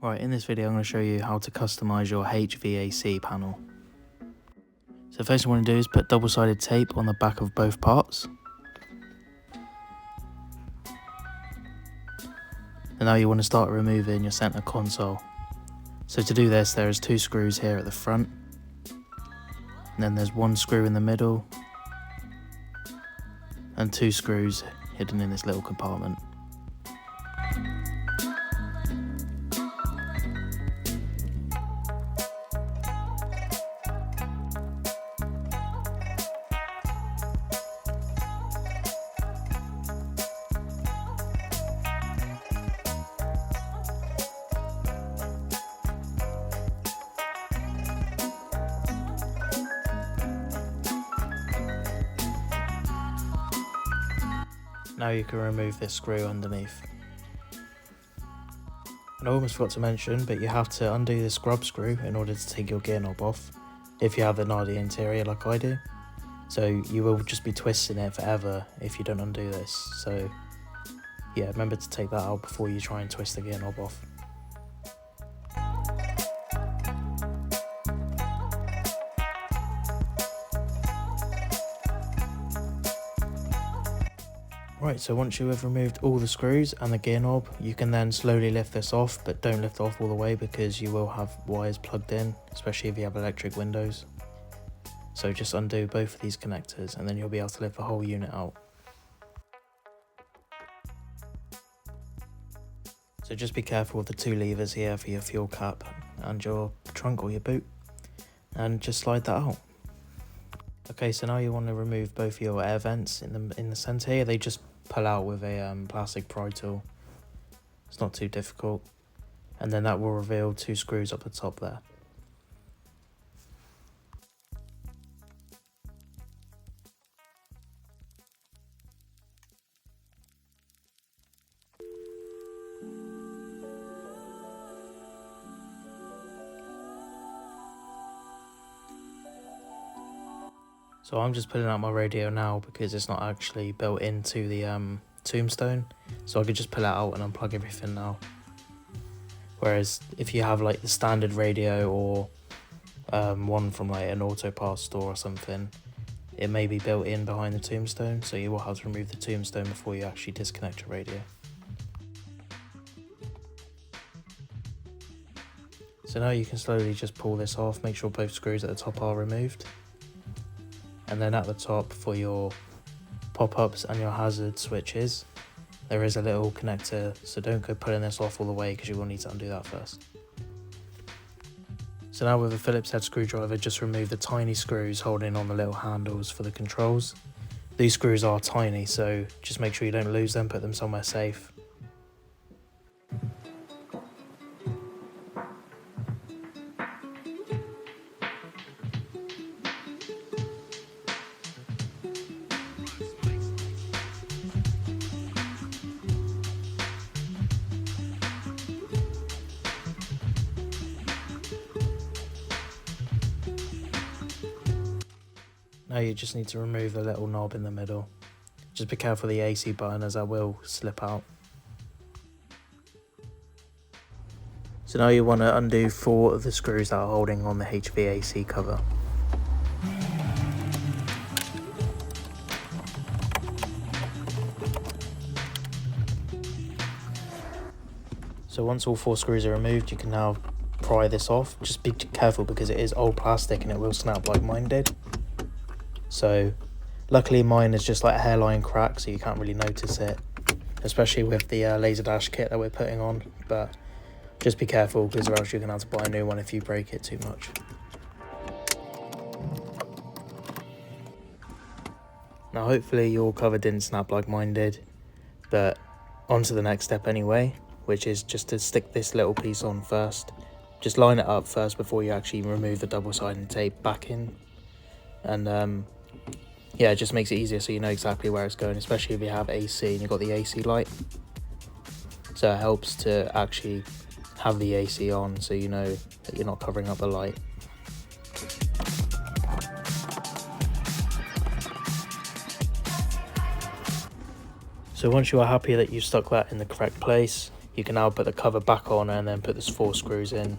Right, in this video I'm going to show you how to customize your HVAC panel. So first you want to do is put double-sided tape on the back of both parts. And now you want to start removing your center console. So to do this, there is 2 screws here at the front. And then there's 1 screw in the middle. And 2 screws hidden in this little compartment. Now you can remove this screw underneath. And I almost forgot to mention, but you have to undo the scrub screw in order to take your gear knob off, if you have the gnarly interior like I do. So you will just be twisting it forever if you don't undo this. So yeah, remember to take that out before you try and twist the gear knob off. Right, so once you have removed all the screws and the gear knob, you can then slowly lift this off, but don't lift off all the way because you will have wires plugged in, especially if you have electric windows. So just undo both of these connectors and then you'll be able to lift the whole unit out. So just be careful with the 2 levers here for your fuel cap and your trunk or your boot, and just slide that out. Okay, so now you want to remove both your air vents in the center here. They just pull out with a plastic pry tool. It's not too difficult. And then that will reveal 2 screws up the top there. So I'm just pulling out my radio now because it's not actually built into the tombstone, so I could just pull it out and unplug everything now. Whereas if you have like the standard radio or one from like an auto parts store or something, it may be built in behind the tombstone, so you will have to remove the tombstone before you actually disconnect your radio. So now you can slowly just pull this off, make sure both screws at the top are removed. And then at the top for your pop-ups and your hazard switches, there is a little connector, so don't go pulling this off all the way because you will need to undo that first. So now with a Phillips head screwdriver, just remove the tiny screws holding on the little handles for the controls. These screws are tiny, so just make sure you don't lose them, put them somewhere safe. Now you just need to remove the little knob in the middle. Just be careful of the AC button as that will slip out. So now you want to undo 4 of the screws that are holding on the HVAC cover. So once all 4 screws are removed, you can now pry this off. Just be careful because it is old plastic and it will snap like mine did. So luckily mine is just like a hairline crack, so you can't really notice it, especially with the LaserDash kit that we're putting on. But just be careful because or else you're going to have to buy a new one if you break it too much. Now hopefully your cover didn't snap like mine did, but on to the next step anyway, which is just to stick this little piece on first. Just line it up first before you actually remove the double-sided tape back in. And yeah, it just makes it easier so you know exactly where it's going, especially if you have AC and you've got the AC light. So it helps to actually have the AC on so you know that you're not covering up the light. So once you are happy that you've stuck that in the correct place, you can now put the cover back on and then put the 4 screws in.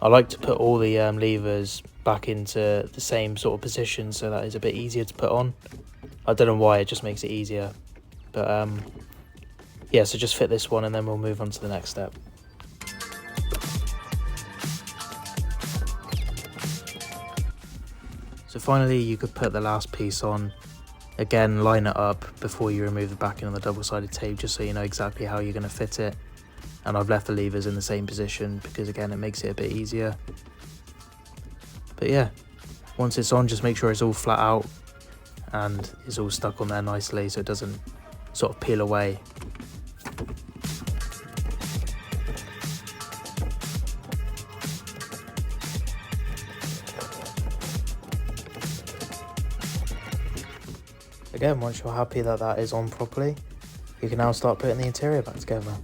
I like to put all the levers back into the same sort of position so that it's a bit easier to put on. I don't know why, it just makes it easier. But yeah, so just fit this one and then we'll move on to the next step. So finally you could put the last piece on. Again, line it up before you remove the backing on the double-sided tape, just so you know exactly how you're going to fit it. And I've left the levers in the same position because again it makes it a bit easier. But yeah, once it's on, just make sure it's all flat out and it's all stuck on there nicely so it doesn't sort of peel away. Again, once you're happy that that is on properly, you can now start putting the interior back together.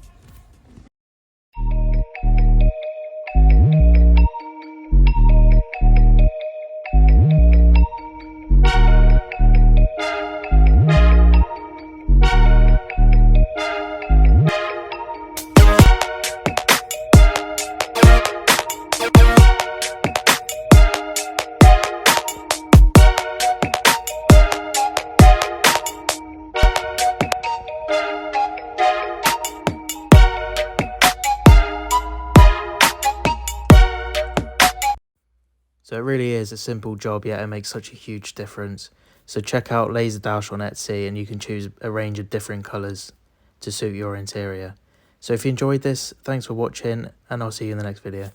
So it really is a simple job, yet it makes such a huge difference. So check out LaserDash on Etsy and you can choose a range of different colours to suit your interior. So if you enjoyed this, thanks for watching and I'll see you in the next video.